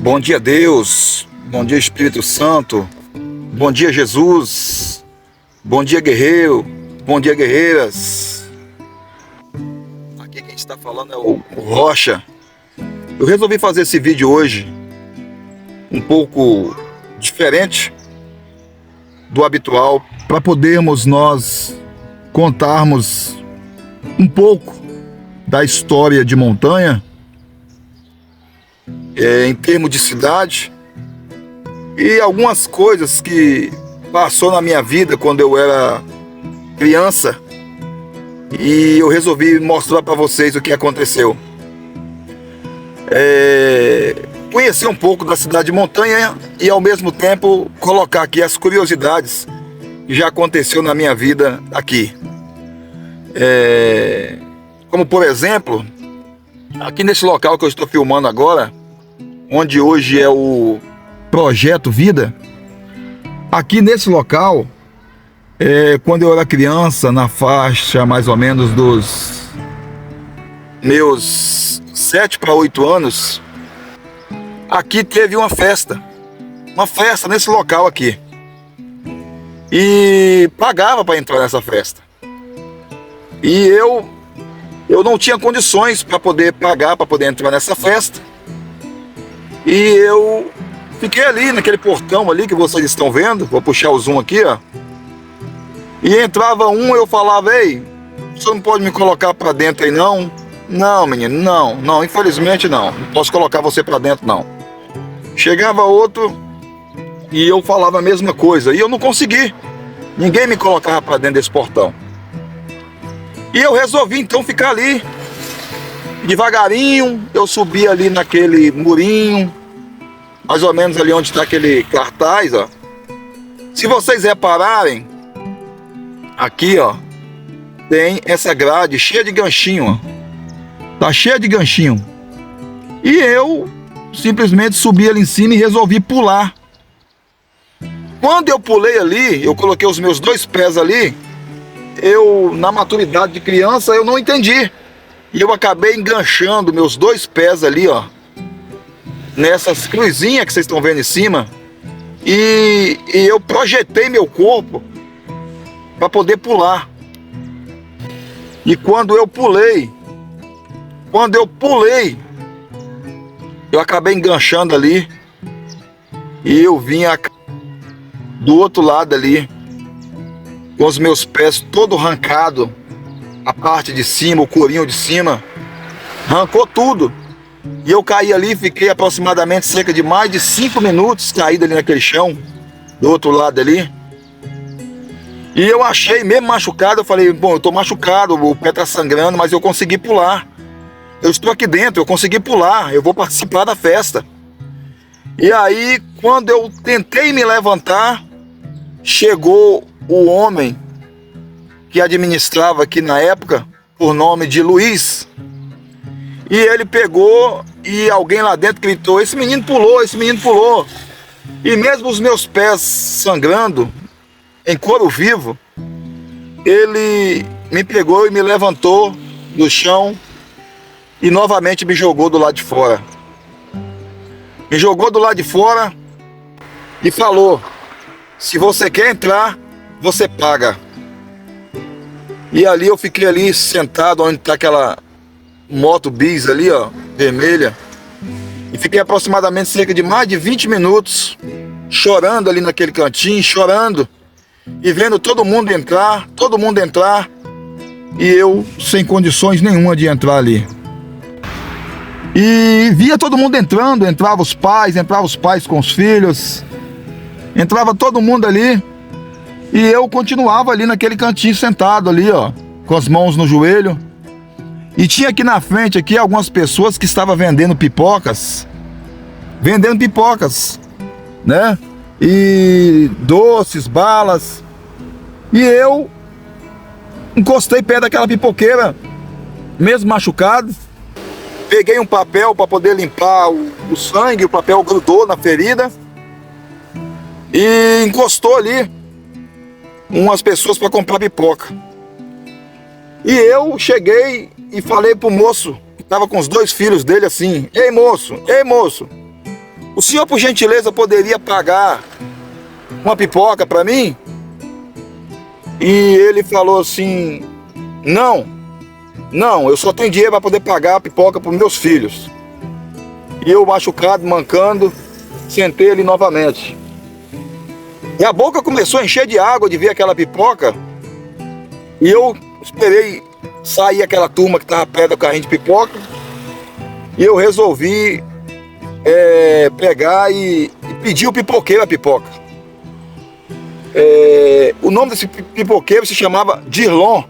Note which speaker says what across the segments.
Speaker 1: Bom dia, Deus. Bom dia, Espírito Santo. Bom dia, Jesus. Bom dia, guerreiro. Bom dia, guerreiras. Aqui quem está falando é o Rocha. Eu resolvi fazer esse vídeo hoje um pouco diferente do habitual, para podermos nós contarmos um pouco da história de Montanha, em termos de cidade, e algumas coisas que passou na minha vida quando eu era criança, e eu resolvi mostrar para vocês o que aconteceu. Conhecer um pouco da cidade de Montanha e ao mesmo tempo colocar aqui as curiosidades que já aconteceu na minha vida aqui. Como por exemplo, aqui nesse local que eu estou filmando agora, onde hoje é o Projeto Vida, aqui nesse local, quando eu era criança, na faixa mais ou menos dos meus 7 para 8 anos, aqui teve uma festa nesse local aqui, e pagava para entrar nessa festa, e eu não tinha condições para poder pagar, para poder entrar nessa festa, e eu fiquei ali naquele portão ali que vocês estão vendo. Vou puxar o zoom aqui, ó. E entrava um, eu falava: ei, você não pode me colocar para dentro aí não? Não, menino, não, infelizmente não posso colocar você para dentro não. Chegava outro e eu falava a mesma coisa, e eu não consegui. Ninguém me colocava para dentro desse portão. E eu resolvi então ficar ali. Devagarinho eu subi ali naquele murinho, mais ou menos ali onde está aquele cartaz, ó. Se vocês repararem, aqui, ó, tem essa grade cheia de ganchinho, ó. Tá cheia de ganchinho. E eu simplesmente subi ali em cima e resolvi pular. Quando eu pulei ali, eu coloquei os meus 2 pés ali, na maturidade de criança, eu não entendi. E eu acabei enganchando meus 2 pés ali, ó, nessas cruzinhas que vocês estão vendo em cima. E eu projetei meu corpo para poder pular. E quando eu pulei, eu acabei enganchando ali. E eu vim do outro lado ali, com os meus pés todo arrancado. A parte de cima, o corinho de cima, arrancou tudo. E eu caí ali, fiquei aproximadamente cerca de mais de 5 minutos caído ali naquele chão, do outro lado ali. E eu achei, mesmo machucado, eu falei: bom, eu tô machucado, o pé tá sangrando, mas eu consegui pular. Eu estou aqui dentro, eu consegui pular, eu vou participar da festa. E aí, quando eu tentei me levantar, chegou o homem que administrava aqui na época, por nome de Luiz. E ele pegou e alguém lá dentro gritou: esse menino pulou, esse menino pulou. E mesmo os meus pés sangrando, em couro vivo, ele me pegou e me levantou do chão e novamente me jogou do lado de fora. Me jogou do lado de fora e falou: se você quer entrar, você paga. E ali eu fiquei ali sentado onde está aquela moto bis ali, ó, vermelha. E fiquei aproximadamente cerca de mais de 20 minutos chorando ali naquele cantinho, chorando. E vendo todo mundo entrar. E eu sem condições nenhuma de entrar ali. E via todo mundo entrando, entrava os pais com os filhos. Entrava todo mundo ali. E eu continuava ali naquele cantinho sentado ali, ó, com as mãos no joelho. E tinha aqui na frente aqui algumas pessoas que estavam vendendo pipocas, né? E doces, balas. E eu encostei perto daquela pipoqueira, mesmo machucado. Peguei um papel para poder limpar o sangue, o papel grudou na ferida. E encostou ali umas pessoas para comprar pipoca. E eu cheguei e falei pro moço, que estava com os 2 filhos dele assim: ei moço, O senhor, por gentileza, poderia pagar uma pipoca para mim? E ele falou assim: não, eu só tenho dinheiro para poder pagar a pipoca para os meus filhos. E eu, machucado, mancando, sentei ali novamente. E a boca começou a encher de água de ver aquela pipoca. E eu esperei sair aquela turma que estava perto do carrinho de pipoca. E eu resolvi pegar e pedir o pipoqueiro a pipoca. O nome desse pipoqueiro se chamava Dirlon.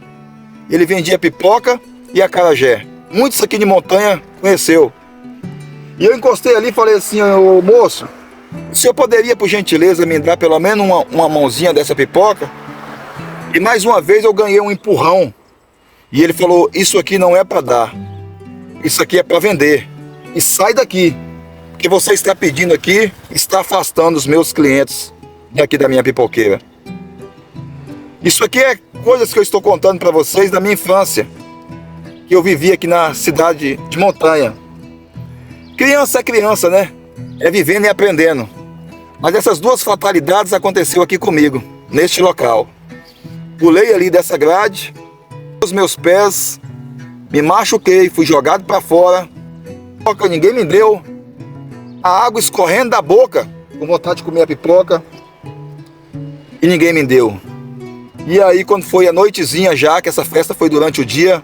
Speaker 1: Ele vendia pipoca e acarajé. Muitos aqui de Montanha conheceu. E eu encostei ali e falei assim: ô moço, o senhor poderia, por gentileza, me dar pelo menos uma mãozinha dessa pipoca? E mais uma vez eu ganhei um empurrão. E ele falou: isso aqui não é para dar, isso aqui é para vender. E sai daqui, porque você está pedindo aqui, está afastando os meus clientes daqui da minha pipoqueira. Isso aqui é coisas que eu estou contando para vocês da minha infância, que eu vivi aqui na cidade de Montanha. Criança é criança, né? É vivendo e aprendendo. Mas essas duas fatalidades aconteceu aqui comigo, neste local. Pulei ali dessa grade, os meus pés, me machuquei, fui jogado para fora. Ninguém me deu. A água escorrendo da boca, com vontade de comer a pipoca, e ninguém me deu. E aí, quando foi a noitezinha já, que essa festa foi durante o dia,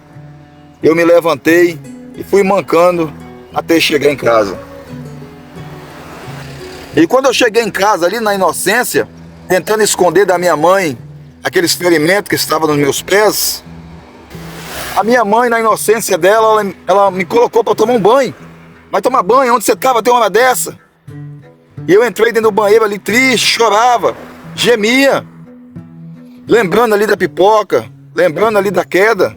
Speaker 1: eu me levantei e fui mancando até chegar em casa. E quando eu cheguei em casa, ali na inocência, tentando esconder da minha mãe aqueles ferimentos que estavam nos meus pés, a minha mãe, na inocência dela, ela me colocou para tomar um banho. Vai tomar banho? Onde você estava até uma hora dessa? E eu entrei dentro do banheiro ali triste, chorava, gemia, lembrando ali da pipoca, lembrando ali da queda.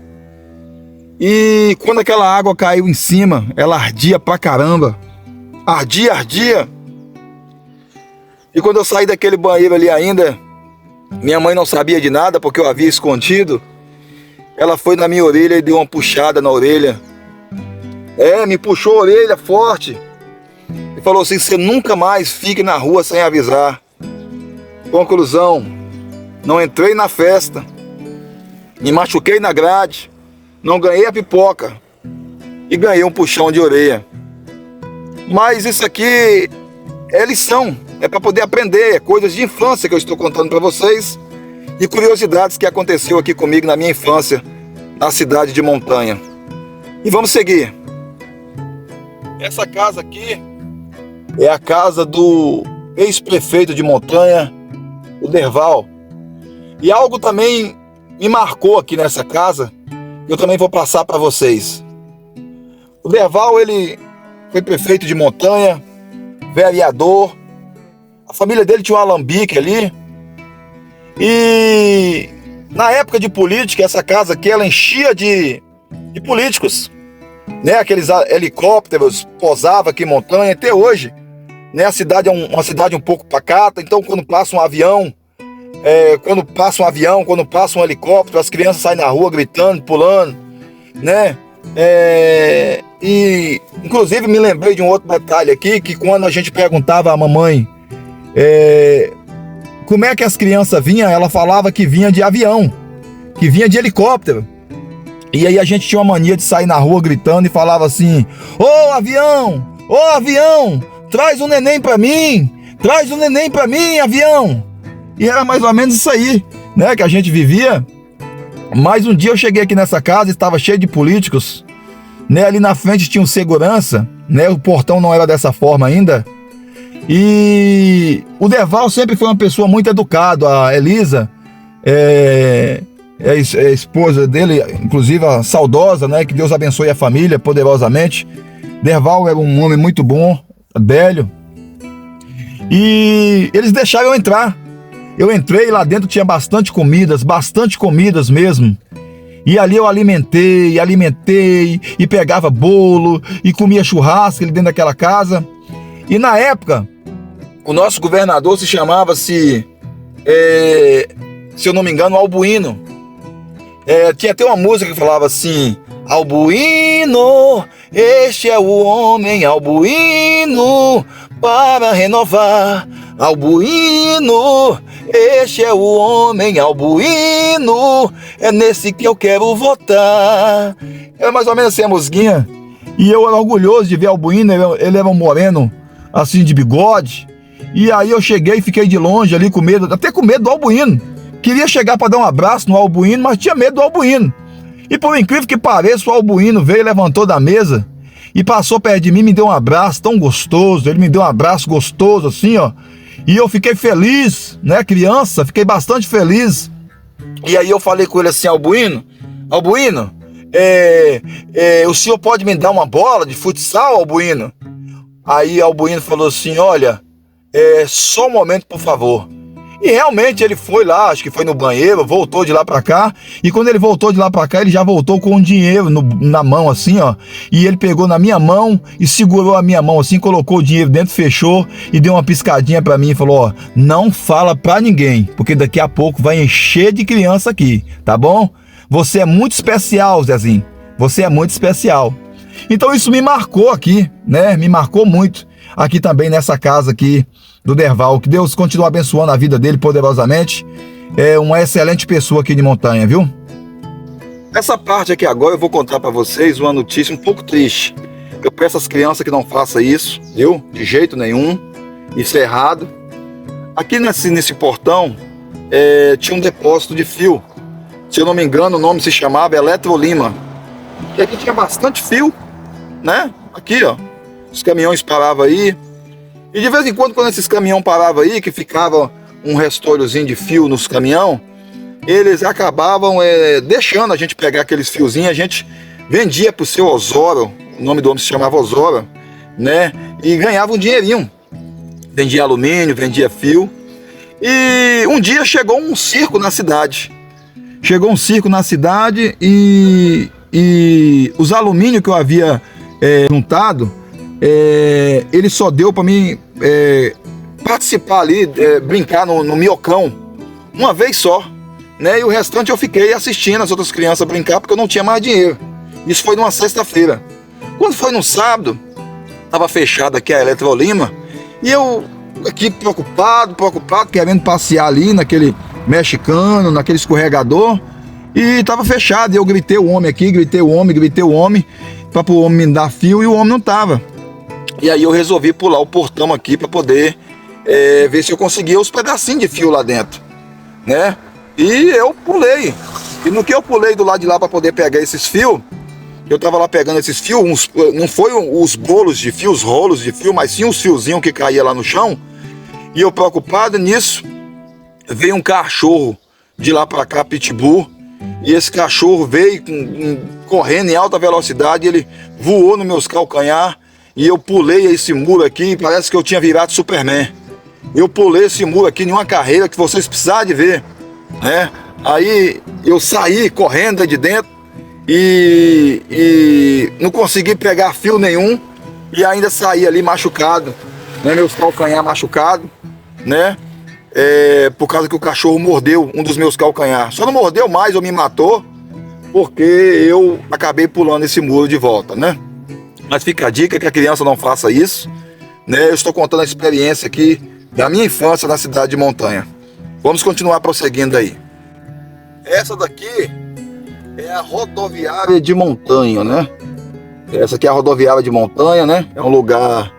Speaker 1: E quando aquela água caiu em cima, ela ardia pra caramba. Ardia. E quando eu saí daquele banheiro ali ainda, minha mãe não sabia de nada porque eu havia escondido. Ela foi na minha orelha e deu uma puxada na orelha. Me puxou a orelha forte. E falou assim: você nunca mais fique na rua sem avisar. Conclusão: não entrei na festa, me machuquei na grade, não ganhei a pipoca e ganhei um puxão de orelha. Mas isso aqui é lição, é para poder aprender, é coisas de infância que eu estou contando para vocês e curiosidades que aconteceu aqui comigo na minha infância, na cidade de Montanha. E vamos seguir. Essa casa aqui é a casa do ex-prefeito de Montanha, o Derval. E algo também me marcou aqui nessa casa, eu também vou passar para vocês. O Derval, ele foi prefeito de Montanha, vereador. A família dele tinha um alambique ali. E na época de política, essa casa aqui, ela enchia de políticos, né? Aqueles helicópteros pousavam aqui em Montanha. Até hoje, né? A cidade é uma cidade um pouco pacata. Então, quando passa um avião, quando passa um helicóptero, as crianças saem na rua gritando, pulando, né? E inclusive me lembrei de um outro detalhe aqui, que quando a gente perguntava à mamãe como é que as crianças vinham, ela falava que vinha de avião, que vinha de helicóptero. E aí a gente tinha uma mania de sair na rua gritando e falava assim: ô avião, traz um neném pra mim, avião. E era mais ou menos isso aí, né, que a gente vivia. Mas um dia eu cheguei aqui nessa casa, estava cheio de políticos, né? Ali na frente tinha um segurança, né? O portão não era dessa forma ainda. E o Derval sempre foi uma pessoa muito educada. A Elisa, a esposa dele, inclusive a saudosa, né? Que Deus abençoe a família poderosamente. Derval era um homem muito bom, velho. E eles deixaram eu entrar. Eu entrei, lá dentro tinha bastante comidas mesmo. E ali eu alimentei, e pegava bolo, e comia churrasco ali dentro daquela casa. E na época, o nosso governador se chamava-se, se eu não me engano, Albuíno. Tinha até uma música que falava assim: Albuíno, este é o homem, Albuíno, para renovar. Albuíno, este é o homem albuíno, é nesse que eu quero votar. É mais ou menos assim a musiquinha. E eu era orgulhoso de ver Albuíno, ele era um moreno, assim, de bigode. E aí eu cheguei e fiquei de longe ali com medo, até com medo do Albuíno. Queria chegar para dar um abraço no Albuíno, mas tinha medo do Albuíno. E por incrível que pareça, o Albuíno veio, levantou da mesa e passou perto de mim, me deu um abraço tão gostoso. Ele me deu um abraço gostoso assim, ó. E eu fiquei feliz, né, criança, fiquei bastante feliz. E aí eu falei com ele assim: Albuíno, o senhor pode me dar uma bola de futsal, Albuíno? Aí Albuíno falou assim: olha, só um momento, por favor. E realmente ele foi lá, acho que foi no banheiro, voltou de lá pra cá. E quando ele voltou de lá pra cá, ele já voltou com um dinheiro na mão assim, ó. E ele pegou na minha mão e segurou a minha mão assim, colocou o dinheiro dentro, fechou e deu uma piscadinha pra mim e falou: ó, não fala pra ninguém, porque daqui a pouco vai encher de criança aqui, tá bom? Você é muito especial, Zezinho. Você é muito especial. Então isso me marcou aqui, né? Me marcou muito aqui também nessa casa aqui do Derval. Que Deus continue abençoando a vida dele poderosamente. É uma excelente pessoa aqui de Montanha, viu? Essa parte aqui agora eu vou contar para vocês uma notícia um pouco triste. Eu peço às crianças que não façam isso, viu? De jeito nenhum. Isso é errado. Aqui nesse portão tinha um depósito de fio. Se eu não me engano, o nome se chamava Eletrolima. E aqui tinha bastante fio, né? Aqui, ó. Os caminhões paravam aí. E de vez em quando esses caminhões paravam aí, que ficava um restolhozinho de fio nos caminhões, eles acabavam deixando a gente pegar aqueles fiozinhos. A gente vendia pro seu Osório, o nome do homem se chamava Osório, né? E ganhava um dinheirinho. Vendia alumínio, vendia fio. E um dia chegou um circo na cidade. E os alumínios que eu havia juntado, ele só deu para mim participar ali, brincar no miocão, uma vez só, né? E o restante eu fiquei assistindo as outras crianças brincar, porque eu não tinha mais dinheiro. Isso foi numa sexta-feira. Quando foi no sábado, estava fechada aqui a Eletrolima, e eu aqui preocupado, querendo passear ali naquele mexicano, naquele escorregador, e estava fechado. E eu gritei o homem aqui, gritei o homem, para o homem me dar fio, e o homem não estava. E aí eu resolvi pular o portão aqui para poder ver se eu conseguia os pedacinhos de fio lá dentro, né? E eu pulei. E no que eu pulei do lado de lá para poder pegar esses fios, eu tava lá pegando esses fios, não foi os bolos de fio, os rolos de fio, mas sim os fiozinhos que caía lá no chão. E eu preocupado nisso, veio um cachorro de lá para cá, pitbull, e esse cachorro veio correndo em alta velocidade, ele voou nos meus calcanhar, e eu pulei esse muro aqui, parece que eu tinha virado Superman. Eu pulei esse muro aqui em uma carreira que vocês precisam de ver, né? Aí eu saí correndo de dentro e não consegui pegar fio nenhum, e ainda saí ali machucado, né? Meus calcanhar machucados, né? Por causa que o cachorro mordeu um dos meus calcanhar. Só não mordeu mais ou me matou, porque eu acabei pulando esse muro de volta, né? Mas fica a dica que a criança não faça isso, né? Eu estou contando a experiência aqui da minha infância na cidade de Montanha. Vamos continuar prosseguindo aí. Essa daqui é a rodoviária de Montanha, né? Essa aqui é a rodoviária de Montanha, né? É um lugar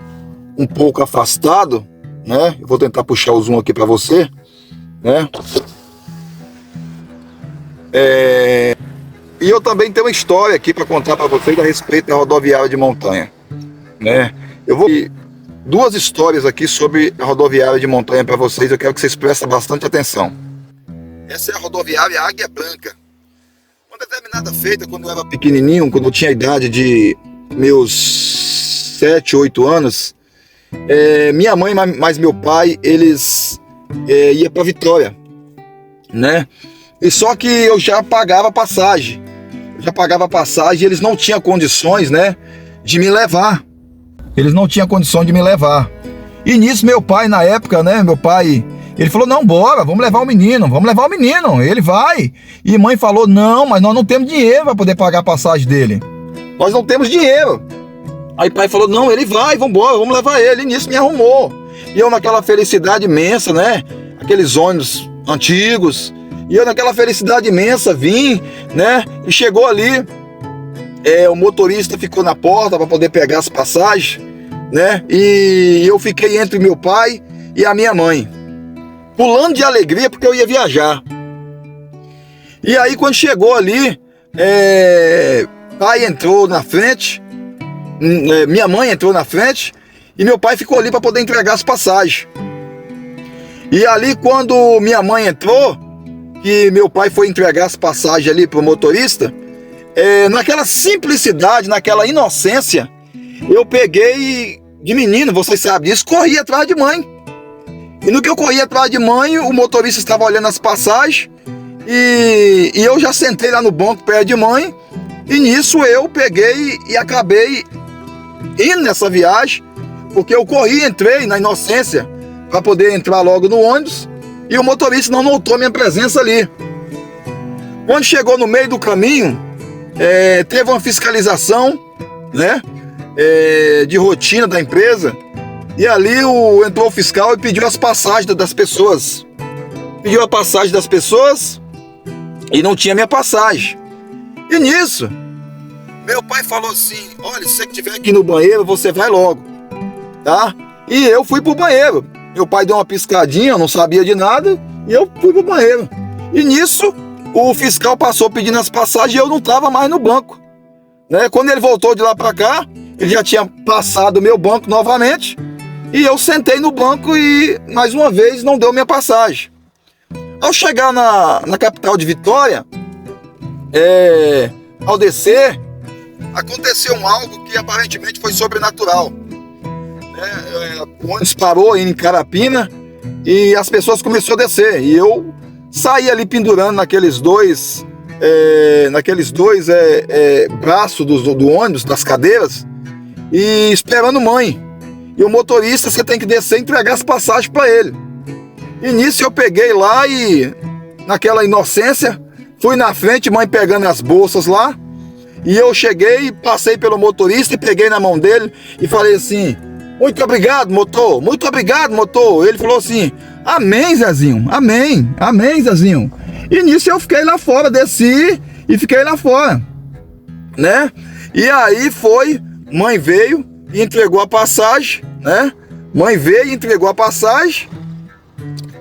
Speaker 1: um pouco afastado, né? Eu vou tentar puxar o zoom aqui para você, né? E eu também tenho uma história aqui para contar para vocês a respeito da rodoviária de Montanha, né? Eu vou duas histórias aqui sobre a rodoviária de Montanha para vocês. Eu quero que vocês prestem bastante atenção. Essa é a rodoviária Águia Branca. Uma determinada feita, quando eu era pequenininho, quando eu tinha a idade de meus 7, 8 anos, minha mãe mais meu pai, eles iam para Vitória, né? E só que eu já pagava passagem. E eles não tinham condições, né, de me levar. E nisso meu pai, na época, né, ele falou: não, bora, vamos levar o menino, ele vai. E mãe falou: não, mas nós não temos dinheiro para poder pagar a passagem dele. Nós não temos dinheiro. Aí pai falou, não, ele vai, vambora, vamos levar ele. E nisso me arrumou. E eu naquela felicidade imensa, né? Aqueles ônibus antigos. E eu naquela felicidade imensa vim, né? E chegou ali, o motorista ficou na porta para poder pegar as passagens, né? E eu fiquei entre meu pai e a minha mãe, pulando de alegria porque eu ia viajar. E aí quando chegou ali, pai entrou na frente, minha mãe entrou na frente e meu pai ficou ali para poder entregar as passagens. E ali quando minha mãe entrou, que meu pai foi entregar as passagens ali pro motorista, naquela simplicidade, naquela inocência, eu peguei de menino, vocês sabem disso, corri atrás de mãe. E no que eu corri atrás de mãe, o motorista estava olhando as passagens e eu já sentei lá no banco perto de mãe. E nisso eu peguei e acabei indo nessa viagem, porque eu corri, entrei na inocência para poder entrar logo no ônibus e o motorista não notou minha presença ali. Quando chegou no meio do caminho, teve uma fiscalização, né, de rotina da empresa, e ali entrou o fiscal e pediu as passagens das pessoas. Pediu a passagem das pessoas e não tinha minha passagem. E nisso, meu pai falou assim, olha, se você estiver aqui no banheiro, você vai logo, tá? E eu fui pro banheiro. Meu pai deu uma piscadinha, eu não sabia de nada, e eu fui pro banheiro. E nisso, o fiscal passou pedindo as passagens e eu não estava mais no banco, né? Quando ele voltou de lá para cá, ele já tinha passado o meu banco novamente, e eu sentei no banco e, mais uma vez, não deu minha passagem. Ao chegar na capital de Vitória, ao descer, aconteceu algo que aparentemente foi sobrenatural. O ônibus parou em Carapina e as pessoas começaram a descer. E eu saí ali pendurando naqueles dois braços do ônibus, das cadeiras, e esperando mãe. E o motorista, você tem que descer e entregar as passagens para ele. E nisso eu peguei lá e, naquela inocência, fui na frente, mãe pegando as bolsas lá. E eu cheguei, passei pelo motorista e peguei na mão dele e falei assim, muito obrigado, motor, muito obrigado, motor. Ele falou assim, amém, Zezinho, amém, amém, Zezinho. E nisso eu fiquei lá fora, desci e fiquei lá fora, né? E aí mãe veio e entregou a passagem, né? Mãe veio e entregou a passagem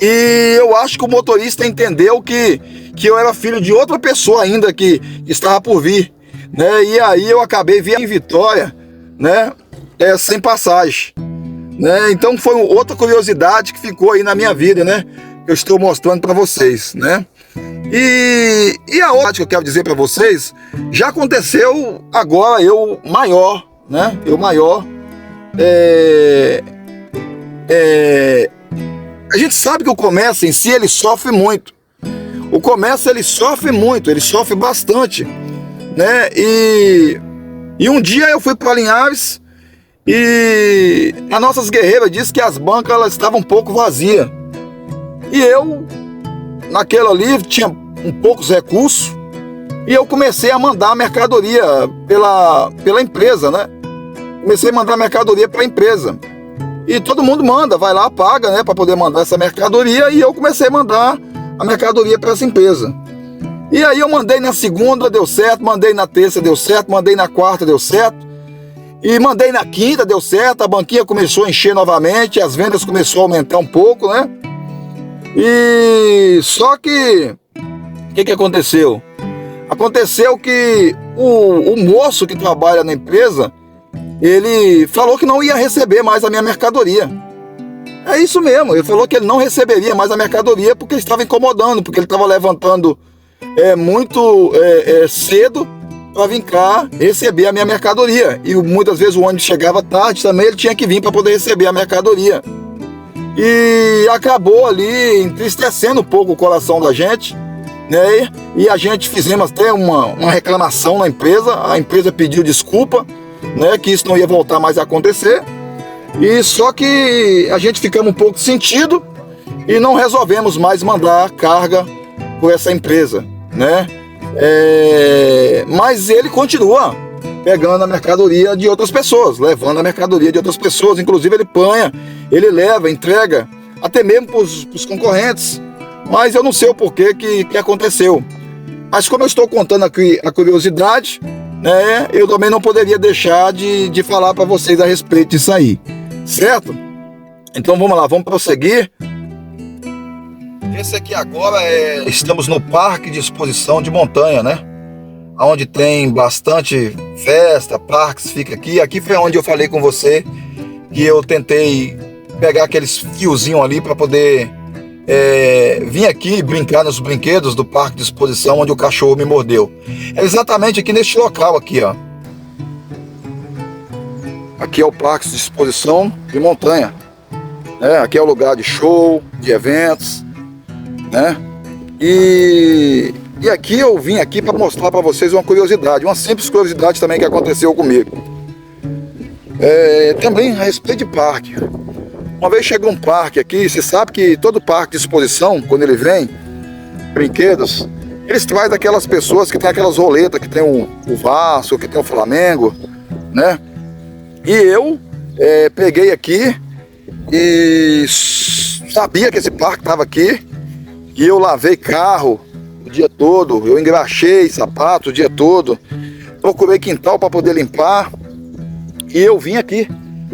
Speaker 1: e eu acho que o motorista entendeu que eu era filho de outra pessoa ainda que estava por vir, né? E aí eu acabei vindo em Vitória, né? Sem passagem, né? Então foi outra curiosidade que ficou aí na minha vida, né? Que eu estou mostrando para vocês, né? E a outra que eu quero dizer para vocês já aconteceu agora, eu maior, né? Eu maior, a gente sabe que o comércio em si ele sofre muito. O comércio ele sofre muito, ele sofre bastante, né? E um dia eu fui para Linhares. E as nossas guerreiras disse que as bancas elas estavam um pouco vazias. E eu, naquela ali, tinha poucos recursos. E eu comecei a mandar mercadoria pela empresa, né? Comecei a mandar mercadoria para a empresa. E todo mundo manda, vai lá, paga, né? Para poder mandar essa mercadoria. E eu comecei a mandar a mercadoria para essa empresa. E aí eu mandei na segunda, deu certo. Mandei na terça, deu certo. Mandei na quarta, deu certo. E mandei na quinta, deu certo, a banquinha começou a encher novamente, as vendas começaram a aumentar um pouco, né? E só que, o que aconteceu? Aconteceu que o moço que trabalha na empresa, ele falou que não ia receber mais a minha mercadoria. É isso mesmo, ele falou que ele não receberia mais a mercadoria porque estava incomodando, porque ele estava levantando muito cedo para vir cá receber a minha mercadoria. E muitas vezes o ônibus chegava tarde também, ele tinha que vir para poder receber a mercadoria. E acabou ali entristecendo um pouco o coração da gente, né? E a gente fizemos até uma reclamação na empresa, a empresa pediu desculpa, né? Que isso não ia voltar mais a acontecer. E só que a gente ficamos um pouco sentido e não resolvemos mais mandar carga por essa empresa, né? Mas ele continua pegando a mercadoria de outras pessoas, levando a mercadoria de outras pessoas. Inclusive ele apanha, ele leva, entrega, até mesmo para os concorrentes. Mas eu não sei o porquê que aconteceu. Mas como eu estou contando aqui a curiosidade, né, eu também não poderia deixar de falar para vocês a respeito disso aí, certo? Então vamos lá, vamos prosseguir. Esse aqui agora estamos no Parque de Exposição de Montanha, né? Onde tem bastante festa, parques, fica aqui. Aqui foi onde eu falei com você que eu tentei pegar aqueles fiozinhos ali para poder vir aqui brincar nos brinquedos do Parque de Exposição onde o cachorro me mordeu. É exatamente aqui neste local aqui, ó. Aqui é o Parque de Exposição de Montanha, né? Aqui é o lugar de show, de eventos, né? E aqui eu vim aqui para mostrar para vocês uma curiosidade, uma simples curiosidade também que aconteceu comigo. Também a respeito de parque. Uma vez chegou um parque aqui, você sabe que todo parque de exposição, quando ele vem, brinquedos, eles trazem aquelas pessoas que tem aquelas roletas, que tem o Vasco, que tem o Flamengo, né? E eu peguei aqui e sabia que esse parque estava aqui, e eu lavei carro o dia todo, eu engraxei sapato o dia todo, procurei quintal para poder limpar, e eu vim aqui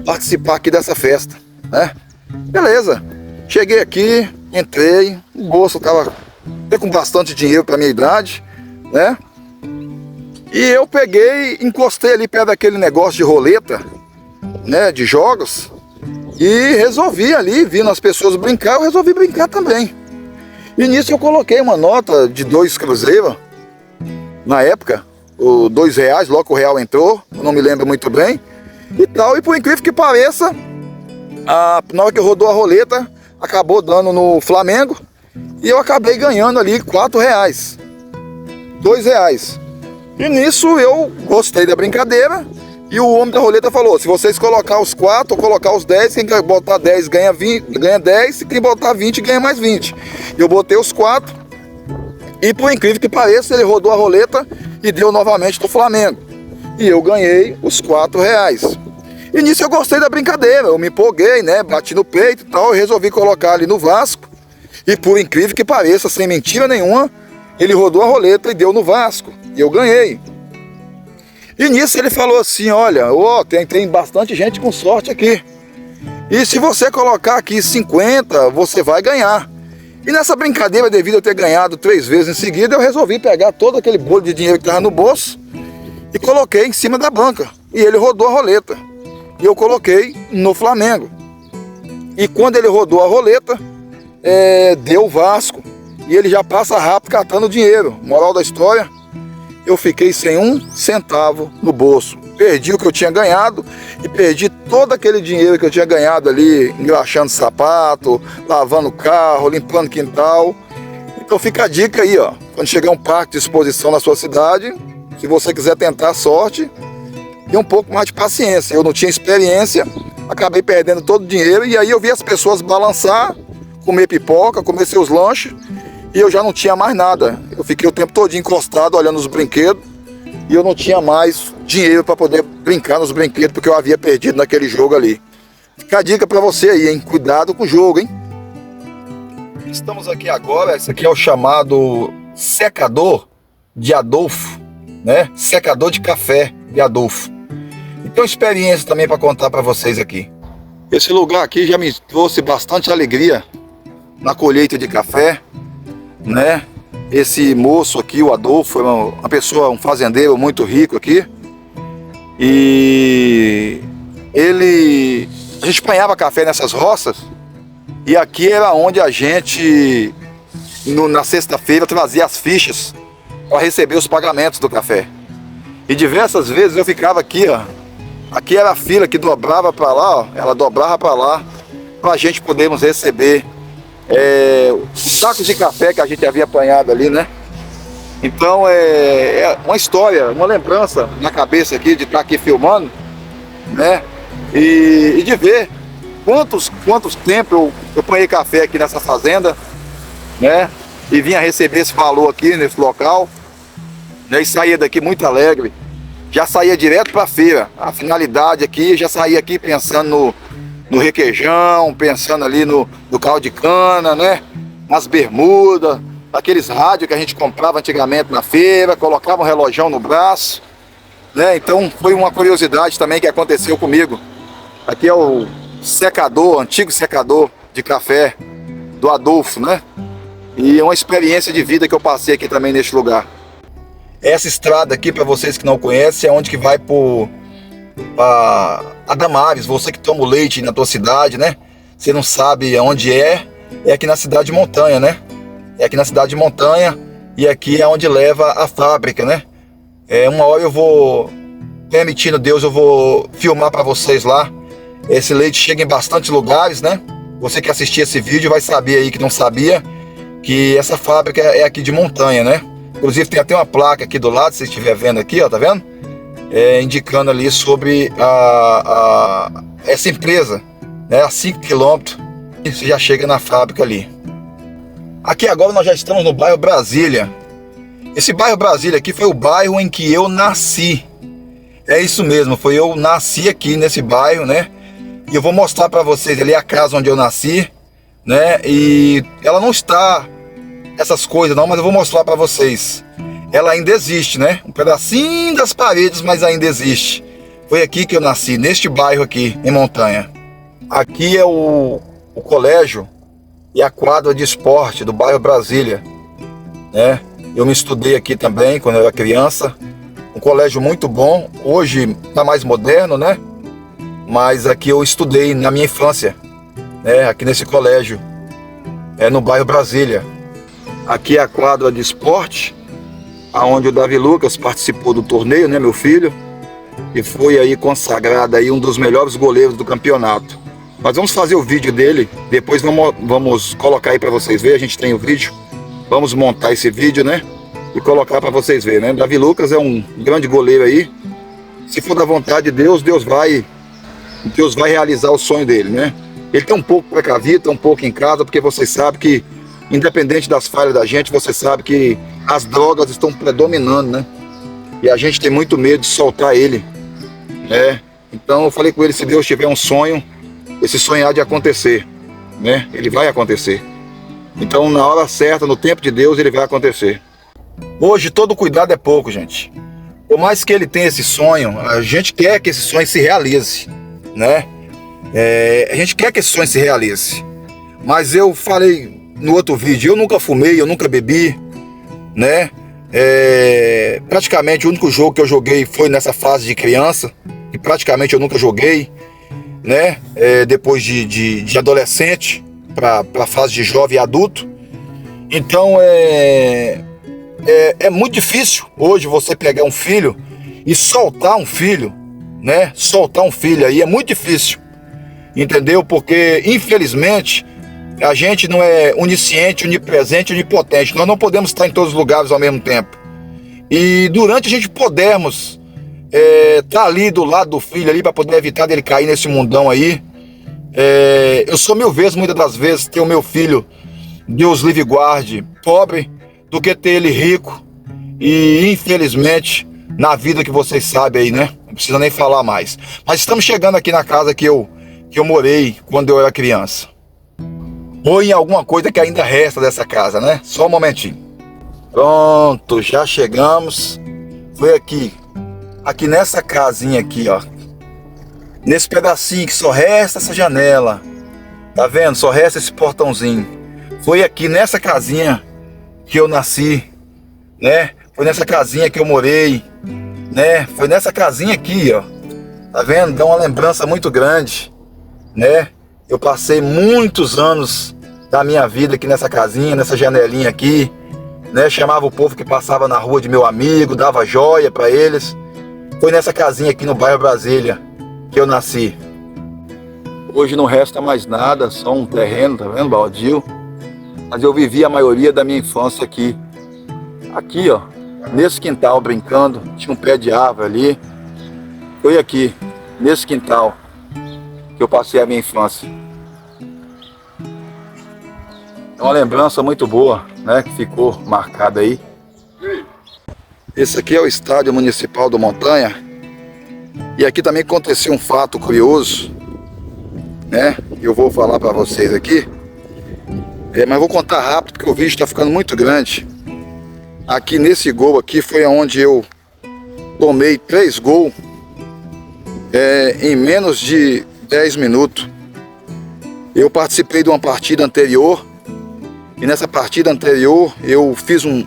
Speaker 1: participar aqui dessa festa, né? Beleza, cheguei aqui, entrei, o bolso estava com bastante dinheiro para minha idade, né? E eu peguei, encostei ali perto daquele negócio de roleta, né, de jogos, e resolvi ali, vindo as pessoas brincar, eu resolvi brincar também. E nisso eu coloquei uma nota de 2 cruzeiros, na época, o R$2, logo que o real entrou, eu não me lembro muito bem, e tal, e por incrível que pareça, na hora que rodou a roleta, acabou dando no Flamengo, e eu acabei ganhando ali R$4, R$2. E nisso eu gostei da brincadeira, e o homem da roleta falou, se vocês colocar os 4 ou colocar os 10, quem botar 10 ganha 10, e quem botar 20 ganha mais 20. Eu botei os 4, e por incrível que pareça, ele rodou a roleta e deu novamente do Flamengo. E eu ganhei os R$4. E nisso eu gostei da brincadeira, eu me empolguei, né, bati no peito e tal, eu resolvi colocar ali no Vasco, e por incrível que pareça, sem mentira nenhuma, ele rodou a roleta e deu no Vasco, e eu ganhei. E nisso ele falou assim, olha, tem bastante gente com sorte aqui, e se você colocar aqui 50, você vai ganhar. E nessa brincadeira, devido a eu ter ganhado 3 vezes em seguida, eu resolvi pegar todo aquele bolo de dinheiro que estava no bolso e coloquei em cima da banca, e ele rodou a roleta. E eu coloquei no Flamengo. E quando ele rodou a roleta, deu o Vasco. E ele já passa rápido catando dinheiro. Moral da história, eu fiquei sem 1 centavo no bolso. Perdi o que eu tinha ganhado e perdi todo aquele dinheiro que eu tinha ganhado ali, engraxando sapato, lavando carro, limpando quintal. Então fica a dica aí, ó. Quando chegar um parque de exposição na sua cidade, se você quiser tentar a sorte, e um pouco mais de paciência. Eu não tinha experiência, acabei perdendo todo o dinheiro, e aí eu vi as pessoas balançar, comer pipoca, comer seus lanches, e eu já não tinha mais nada. Eu fiquei o tempo todo encostado olhando os brinquedos, e eu não tinha mais dinheiro para poder brincar nos brinquedos, porque eu havia perdido naquele jogo ali. Fica a dica para você aí, hein? Cuidado com o jogo, hein? Estamos aqui agora, esse aqui é o chamado secador de Adolfo, né? Secador de café de Adolfo. Tenho experiência também para contar para vocês aqui. Esse lugar aqui já me trouxe bastante alegria na colheita de café, né? Esse moço aqui, o Adolfo, foi uma pessoa, um fazendeiro muito rico aqui. E a gente apanhava café nessas roças, e aqui era onde a gente, na sexta-feira, trazia as fichas para receber os pagamentos do café. E diversas vezes eu ficava aqui, ó. Aqui era a fila que dobrava para lá, ó, ela dobrava para lá, para a gente podermos receber sacos de café que a gente havia apanhado ali, né? Então é uma história, uma lembrança na cabeça aqui de estar aqui filmando, né? E de ver quantos tempos eu apanhei café aqui nessa fazenda, né? E vinha receber esse valor aqui nesse local, né? E saía daqui muito alegre. já saía direto para a feira. A finalidade aqui, já saía aqui pensando no requeijão, pensando ali no caldo de cana, né? Nas bermudas, aqueles rádios que a gente comprava antigamente na feira, colocava um relojão no braço, né? Então foi uma curiosidade também que aconteceu comigo. Aqui é o secador, antigo secador de café do Adolfo, né? E é uma experiência de vida que eu passei aqui também neste lugar. Essa estrada aqui, para vocês que não conhecem, é onde que vai para Adamares. Você que toma o leite na tua cidade, né? Você não sabe onde é aqui na cidade de Montanha, né? É aqui na cidade de Montanha e aqui é onde leva a fábrica, né? Uma hora eu vou, permitindo Deus, eu vou filmar para vocês lá. Esse leite chega em bastante lugares, né? Você que assistir esse vídeo vai saber aí que não sabia que essa fábrica é aqui de Montanha, né? Inclusive tem até uma placa aqui do lado, se você estiver vendo aqui, ó, tá vendo? Indicando ali sobre essa empresa, né? A 5 km você já chega na fábrica ali. Aqui agora nós já estamos no bairro Brasília. Esse bairro Brasília aqui foi o bairro em que eu nasci. É isso mesmo, eu nasci aqui nesse bairro, né? E eu vou mostrar para vocês ali a casa onde eu nasci, né? E ela não está essas coisas não, mas eu vou mostrar para vocês. Ela ainda existe, né? Um pedacinho das paredes, mas ainda existe. Foi aqui que eu nasci, neste bairro aqui, em Montanha. Aqui é o colégio e a quadra de esporte do bairro Brasília, né? Eu me estudei aqui também quando eu era criança. Um colégio muito bom. Hoje está mais moderno, né? Mas aqui eu estudei na minha infância, né? Aqui nesse colégio, no bairro Brasília. Aqui é a quadra de esporte, aonde o Davi Lucas participou do torneio, né, meu filho? E foi aí consagrado aí um dos melhores goleiros do campeonato. Mas vamos fazer o vídeo dele, depois vamos colocar aí para vocês verem. A gente tem o vídeo, vamos montar esse vídeo, né? E colocar para vocês verem, né? Davi Lucas é um grande goleiro aí. Se for da vontade de Deus, Deus vai realizar o sonho dele, né? Ele tá um pouco precavido, tá um pouco em casa, porque vocês sabem que, independente das falhas da gente, você sabe que as drogas estão predominando, né? E a gente tem muito medo de soltar ele, né? Então eu falei com ele, se Deus tiver um sonho, esse sonho há de acontecer, né? Ele vai acontecer. Então na hora certa, no tempo de Deus, ele vai acontecer. Hoje todo cuidado é pouco, gente. Por mais que ele tenha esse sonho, a gente quer que esse sonho se realize, né? A gente quer que esse sonho se realize. Mas eu falei no outro vídeo, eu nunca fumei, eu nunca bebi, né? Praticamente o único jogo que eu joguei foi nessa fase de criança, e praticamente eu nunca joguei, né? Depois de adolescente para a fase de jovem e adulto. Então é muito difícil hoje você pegar um filho e soltar um filho, né? Soltar um filho aí é muito difícil, entendeu? Porque infelizmente a gente não é onisciente, onipresente, onipotente. Nós não podemos estar em todos os lugares ao mesmo tempo. E durante a gente pudermos estar ali do lado do filho ali para poder evitar dele cair nesse mundão aí. Eu sou 1000 vezes, muitas das vezes, ter o meu filho, Deus livre e guarde, pobre, do que ter ele rico. E infelizmente, na vida que vocês sabem aí, né? Não precisa nem falar mais. Mas estamos chegando aqui na casa que eu morei quando eu era criança. Ou em alguma coisa que ainda resta dessa casa, né? Só um momentinho. Pronto, já chegamos. Foi aqui nessa casinha aqui, ó. Nesse pedacinho que só resta essa janela. Tá vendo? Só resta esse portãozinho. Foi aqui nessa casinha que eu nasci, né? Foi nessa casinha que eu morei, né? Foi nessa casinha aqui, ó. Tá vendo? Dá uma lembrança muito grande, né? Eu passei muitos anos da minha vida aqui nessa casinha, nessa janelinha aqui, né? Chamava o povo que passava na rua de meu amigo, dava joia para eles. Foi nessa casinha aqui no bairro Brasília que eu nasci. Hoje não resta mais nada, só um terreno, tá vendo, baldio? Mas eu vivi a maioria da minha infância aqui. Aqui, ó, nesse quintal brincando, tinha um pé de árvore ali. Foi aqui, nesse quintal, que eu passei a minha infância. É uma lembrança muito boa, né, que ficou marcada aí. Esse aqui é o estádio municipal do Montanha. E aqui também aconteceu um fato curioso, né? Eu vou falar para vocês aqui. Mas vou contar rápido porque o vídeo está ficando muito grande. Aqui nesse gol aqui foi onde eu tomei 3 gols em menos de 10 minutos. Eu participei de uma partida anterior. E nessa partida anterior eu fiz um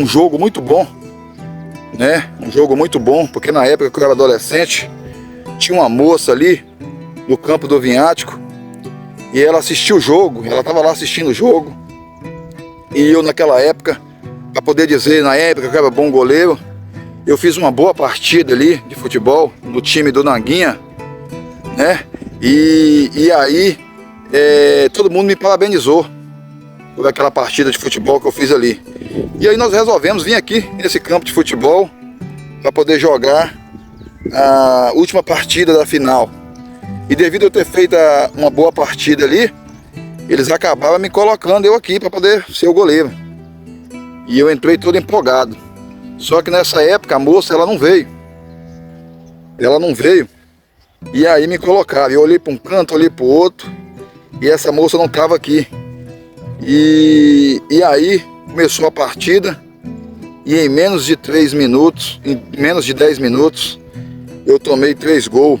Speaker 1: jogo muito bom, né? Um jogo muito bom, porque na época que eu era adolescente, tinha uma moça ali no campo do Vinhático e ela assistiu o jogo, ela estava lá assistindo o jogo. E eu naquela época, para poder dizer na época que eu era bom goleiro, eu fiz uma boa partida ali de futebol no time do Nanguinha, né? E aí todo mundo me parabenizou por aquela partida de futebol que eu fiz ali. E aí nós resolvemos vir aqui nesse campo de futebol para poder jogar a última partida da final. E devido a eu ter feito uma boa partida ali, eles acabaram me colocando eu aqui para poder ser o goleiro. E eu entrei todo empolgado. Só que nessa época a moça ela não veio. Ela não veio. E aí me colocaram. Eu olhei para um canto, olhei para o outro. E essa moça não estava aqui. E aí começou a partida. E em menos de 3 minutos, em menos de 10 minutos, eu tomei 3 gols.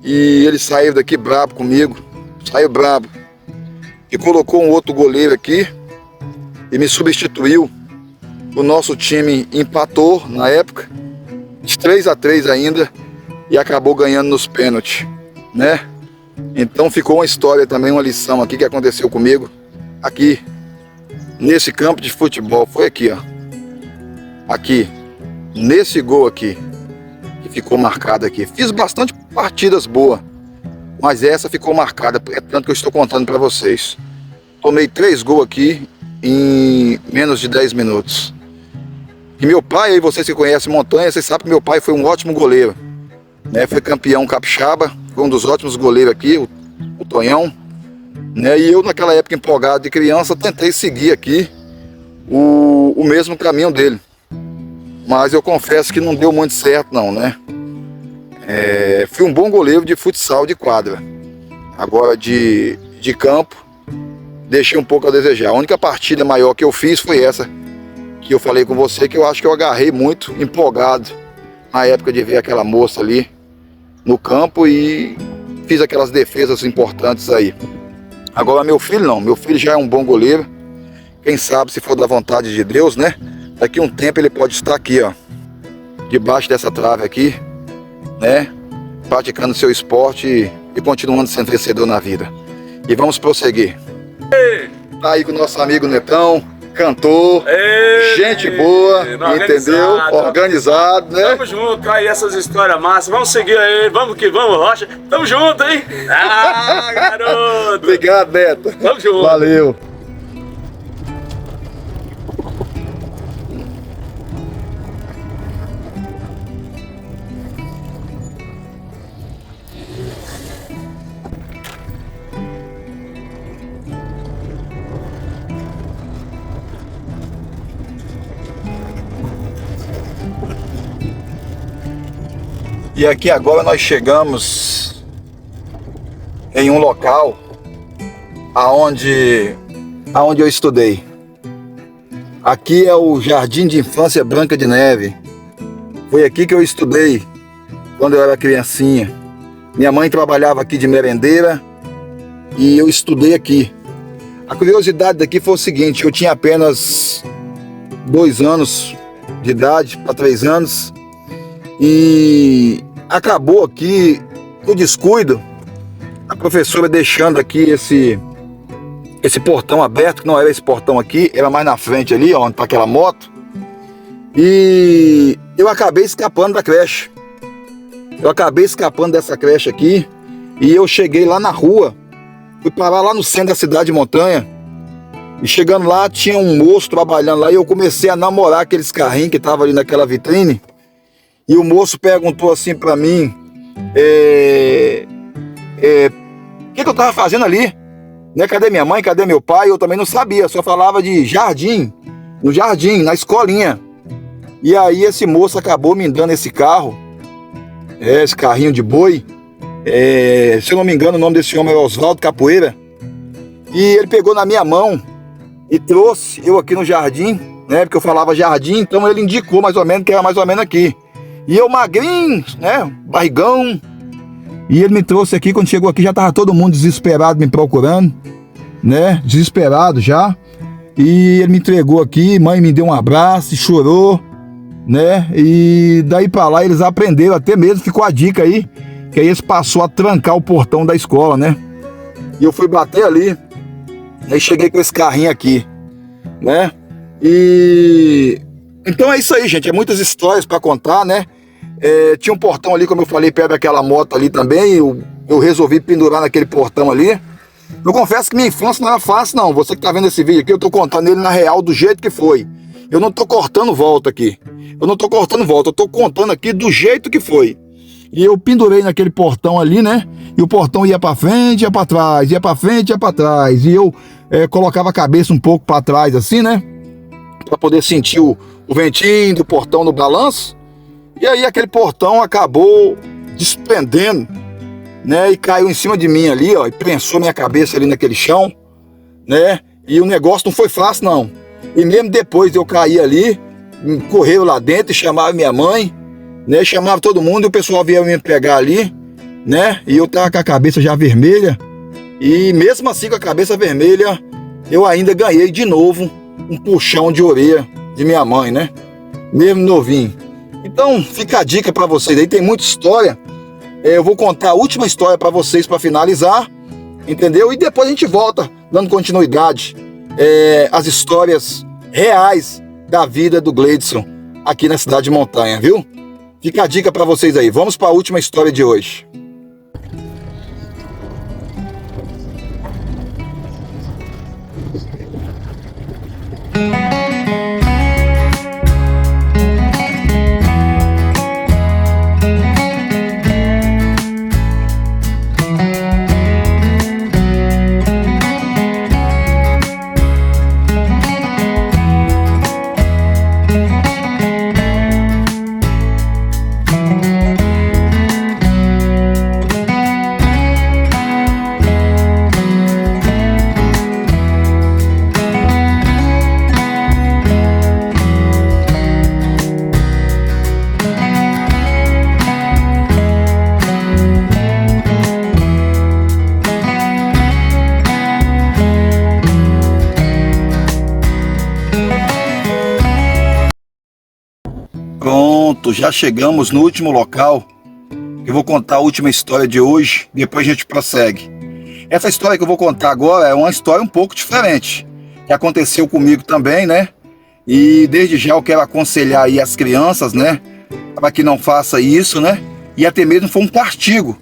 Speaker 1: E ele saiu daqui brabo comigo. Saiu brabo. E colocou um outro goleiro aqui. E me substituiu. O nosso time empatou na época. De 3-3 ainda. E acabou ganhando nos pênaltis, né? Então ficou uma história também, uma lição aqui que aconteceu comigo. Aqui, nesse campo de futebol. Foi aqui, ó. Aqui. Nesse gol aqui. Que ficou marcado aqui. Fiz bastante partidas boas. Mas essa ficou marcada. É tanto que eu estou contando para vocês. Tomei 3 gols aqui em menos de 10 minutos. E meu pai, aí vocês que conhecem Montanha, vocês sabem que meu pai foi um ótimo goleiro, né? Foi campeão capixaba, foi um dos ótimos goleiros aqui, o Tonhão, né? E eu naquela época empolgado de criança tentei seguir aqui o mesmo caminho dele. Mas eu confesso que não deu muito certo não, né? Fui um bom goleiro de futsal de quadra. Agora de campo, deixei um pouco a desejar. A única partida maior que eu fiz foi essa que eu falei com você, que eu acho que eu agarrei muito, empolgado, na época de ver aquela moça ali no campo e fiz aquelas defesas importantes aí. Agora meu filho não, meu filho já é um bom goleiro, quem sabe se for da vontade de Deus, né? Daqui a um tempo ele pode estar aqui, ó, debaixo dessa trave aqui, né? Praticando seu esporte e continuando sendo vencedor na vida. E vamos prosseguir. Tá aí com o nosso amigo Netão, cantor, gente boa, entendeu? Organizado, né?
Speaker 2: Tamo junto, aí essas histórias massas. Vamos seguir aí, vamos que vamos, Rocha. Tamo junto, hein? Ah, garoto!
Speaker 1: Obrigado, Neto.
Speaker 2: Tamo junto.
Speaker 1: Valeu. E aqui agora nós chegamos em um local aonde eu estudei. Aqui é o Jardim de Infância Branca de Neve. Foi aqui que eu estudei quando eu era criancinha. Minha mãe trabalhava aqui de merendeira e eu estudei aqui. A curiosidade daqui foi o seguinte, eu tinha apenas 2 anos de idade para 3 anos e acabou aqui o descuido, a professora deixando aqui esse portão aberto, que não era esse portão aqui, era mais na frente ali, onde está aquela moto, e eu acabei escapando da creche. Eu acabei escapando dessa creche aqui e eu cheguei lá na rua, fui parar lá no centro da cidade de Montanha, e chegando lá tinha um moço trabalhando lá e eu comecei a namorar aqueles carrinhos que estavam ali naquela vitrine. E o moço perguntou assim pra mim, o que eu tava fazendo ali? Né? Cadê minha mãe, cadê meu pai? Eu também não sabia, só falava de jardim, no jardim, na escolinha. E aí esse moço acabou me dando esse carro, esse carrinho de boi. Se eu não me engano, o nome desse homem é Oswaldo Capoeira. E ele pegou na minha mão e trouxe eu aqui no jardim, né? Porque eu falava jardim, então ele indicou mais ou menos que era mais ou menos aqui. E eu magrinho, né? Barrigão. E ele me trouxe aqui, quando chegou aqui já tava todo mundo desesperado me procurando, né? Desesperado já. E ele me entregou aqui, mãe me deu um abraço e chorou, né? E daí pra lá eles aprenderam, até mesmo ficou a dica aí, que aí eles passou a trancar o portão da escola, né? E eu fui bater ali, aí cheguei com esse carrinho aqui, né? E então é isso aí, gente, é muitas histórias pra contar, né? Tinha um portão ali, como eu falei, perto daquela moto ali também, eu resolvi pendurar naquele portão ali. Eu confesso que minha infância não era fácil não, você que tá vendo esse vídeo aqui, eu tô contando ele na real do jeito que foi. Eu não tô cortando volta aqui, eu tô contando aqui do jeito que foi. E eu pendurei naquele portão ali, né? E o portão ia pra frente, ia pra trás, ia pra frente, ia pra trás. E eu colocava a cabeça um pouco pra trás assim, né? Pra poder sentir o ventinho do portão no balanço. E aí aquele portão acabou desprendendo, né? E caiu em cima de mim ali, ó. E prensou minha cabeça ali naquele chão, né? E o negócio não foi fácil, não. E mesmo depois de eu cair ali, correu lá dentro e chamava minha mãe, né? Chamava todo mundo e o pessoal vinha me pegar ali, né? E eu tava com a cabeça já vermelha. E mesmo assim com a cabeça vermelha, eu ainda ganhei de novo um puxão de orelha de minha mãe, né? Mesmo novinho. Então fica a dica para vocês aí, tem muita história. Eu vou contar a última história para vocês para finalizar, entendeu? E depois a gente volta dando continuidade às histórias reais da vida do Gleidson aqui na cidade de Montanha, viu? Fica a dica para vocês aí. Vamos para a última história de hoje. Pronto, já chegamos no último local. Eu vou contar a última história de hoje, depois a gente prossegue. Essa história que eu vou contar agora é uma história um pouco diferente, que aconteceu comigo também, né? E desde já eu quero aconselhar aí as crianças, né? Para que não faça isso, né? E até mesmo foi um castigo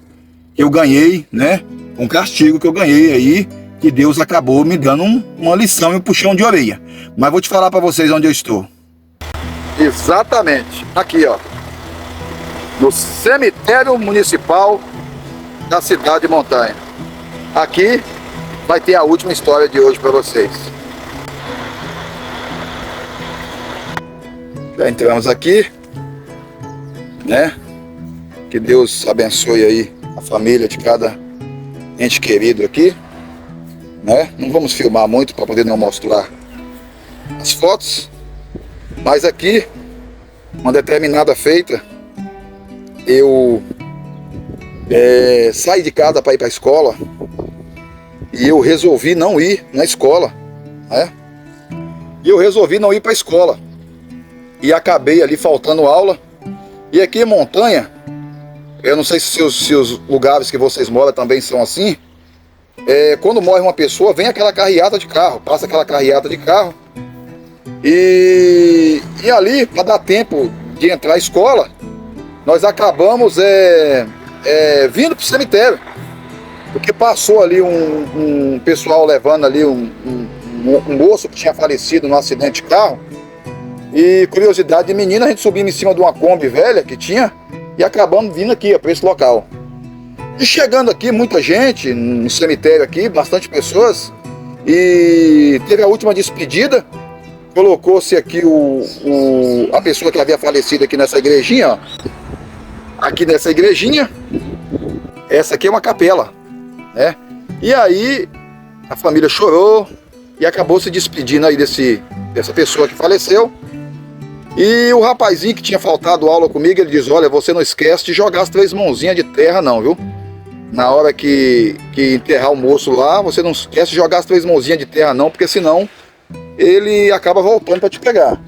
Speaker 1: que eu ganhei, né? Um castigo que eu ganhei aí, que Deus acabou me dando uma lição e um puxão de orelha. Mas vou te falar para vocês onde eu estou. Exatamente, aqui ó, no cemitério municipal da cidade de Montanha. Aqui vai ter a última história de hoje para vocês. Já entramos aqui, né? Que Deus abençoe aí a família de cada ente querido aqui, né? Não vamos filmar muito para poder não mostrar as fotos. Mas aqui, uma determinada feita, eu saí de casa para ir para a escola e eu resolvi não ir na escola, né? E eu resolvi não ir para a escola e acabei ali faltando aula. E aqui em Montanha, eu não sei se os lugares que vocês moram também são assim, quando morre uma pessoa, vem aquela carreata de carro, passa aquela carreata de carro. E ali, para dar tempo de entrar à escola, nós acabamos vindo para o cemitério. Porque passou ali um pessoal levando ali um moço que tinha falecido num acidente de carro. E curiosidade de menina, a gente subimos em cima de uma Kombi velha que tinha e acabamos vindo aqui para esse local. E chegando aqui, muita gente no cemitério aqui, bastante pessoas. E teve a última despedida. colocou-se aqui a pessoa que havia falecido aqui nessa igrejinha, ó. Aqui nessa igrejinha, essa aqui é uma capela, né? E aí a família chorou e acabou se despedindo aí dessa pessoa que faleceu. E o rapazinho que tinha faltado aula comigo, ele diz: olha, você não esquece de jogar as 3 mãozinhas de terra não, viu? Na hora que enterrar o moço lá, você não esquece de jogar as 3 mãozinhas de terra não, porque senão ele acaba voltando para te pegar.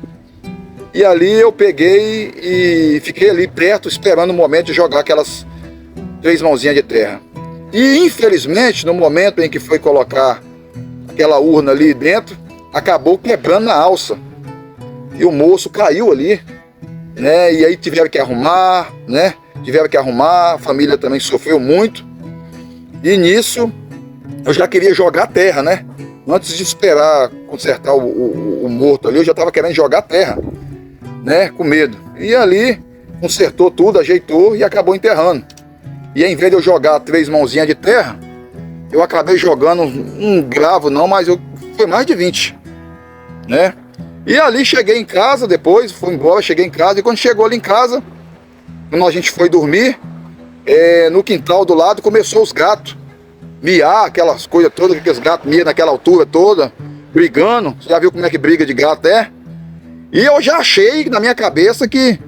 Speaker 1: E ali eu peguei e fiquei ali perto, esperando o momento de jogar aquelas 3 mãozinhas de terra. E infelizmente, no momento em que foi colocar aquela urna ali dentro, acabou quebrando na alça. E o moço caiu ali, né? E aí tiveram que arrumar, né? A família também sofreu muito. E nisso, eu já queria jogar terra, né? Antes de esperar consertar o morto ali, eu já estava querendo jogar terra, né? Com medo. E ali, consertou tudo, ajeitou e acabou enterrando. E ao invés de eu jogar 3 mãozinhas de terra, eu acabei jogando um gravo não, mas foi mais de 20, né? E ali cheguei em casa depois, fui embora, cheguei em casa. E quando chegou ali em casa, quando a gente foi dormir, no quintal do lado começou os gatos miar, aquelas coisas todas, que os gatos miam naquela altura toda, brigando. Você já viu como é que briga de gato é? E eu já achei na minha cabeça que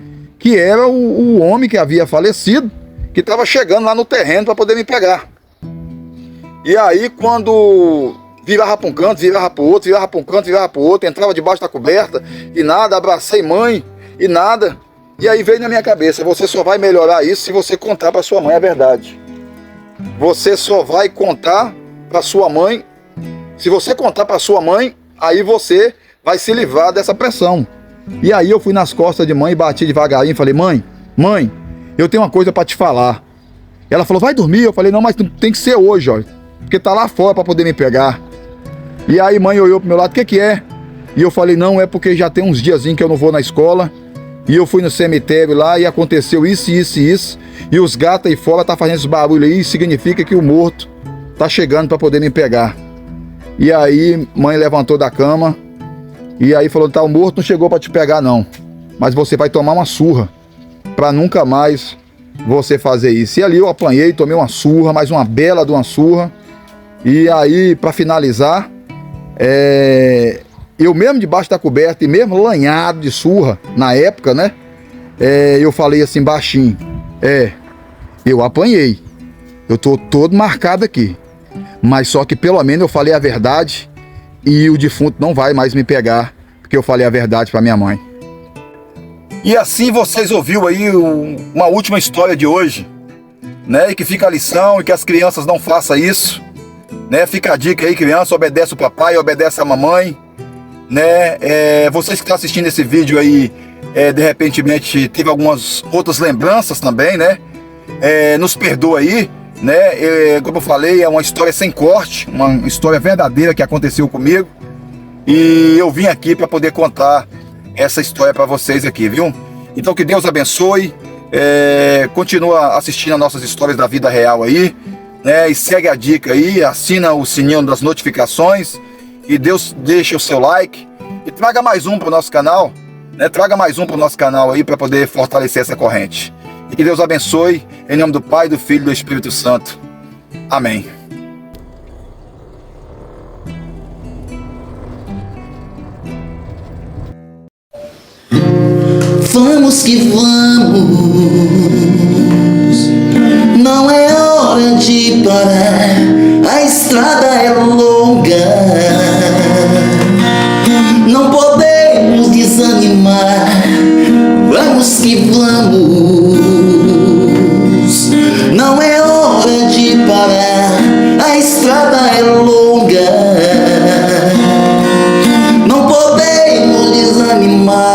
Speaker 1: era o homem que havia falecido, que estava chegando lá no terreno para poder me pegar. E aí quando virava para um canto, virava para o outro, virava para um canto, virava para o outro, entrava debaixo da coberta e nada, abracei mãe e nada. E aí veio na minha cabeça: você só vai melhorar isso se você contar para sua mãe a verdade. Você só vai contar para sua mãe, se você contar para sua mãe, aí você vai se livrar dessa pressão. E aí eu fui nas costas de mãe, bati devagarinho e falei: mãe, eu tenho uma coisa para te falar. Ela falou: vai dormir. Eu falei: não, mas tem que ser hoje, ó, porque tá lá fora para poder me pegar. E aí mãe olhou pro meu lado: o que é? E eu falei: não, é porque já tem uns diazinhos que eu não vou na escola, e eu fui no cemitério lá e aconteceu isso, e os gatos aí fora tá fazendo esse barulho aí, significa que o morto tá chegando para poder me pegar. E aí mãe levantou da cama e aí falou: tá, o morto não chegou para te pegar não, mas você vai tomar uma surra para nunca mais você fazer isso. E ali eu apanhei, tomei uma surra, mais uma bela de uma surra. E aí, para finalizar, eu mesmo debaixo da coberta e mesmo lanhado de surra na época, né? Eu falei assim baixinho: eu apanhei, eu tô todo marcado aqui, mas só que pelo menos eu falei a verdade e o defunto não vai mais me pegar, porque eu falei a verdade para minha mãe. E assim vocês ouviram aí uma última história de hoje, né? E que fica a lição e que as crianças não façam isso, né? Fica a dica aí, criança: obedece o papai, obedece a mamãe, né? Vocês que estão assistindo esse vídeo aí, de repente teve algumas outras lembranças também, né? Nos perdoa aí, né? Como eu falei, é uma história sem corte, uma história verdadeira que aconteceu comigo, e eu vim aqui para poder contar essa história para vocês aqui, viu? Então que Deus abençoe, continua assistindo as nossas histórias da vida real aí, né? E segue a dica aí, assina o sininho das notificações, e Deus deixa o seu like e traga mais um para o nosso canal, né? Traga mais um para o nosso canal aí para poder fortalecer essa corrente. E que Deus abençoe, em nome do Pai, do Filho e do Espírito Santo. Amém.
Speaker 3: Vamos que vamos, não é hora de parar, a estrada é longa, não podemos desanimar. Vamos que vamos, não é hora de parar, a estrada é longa, não podemos desanimar.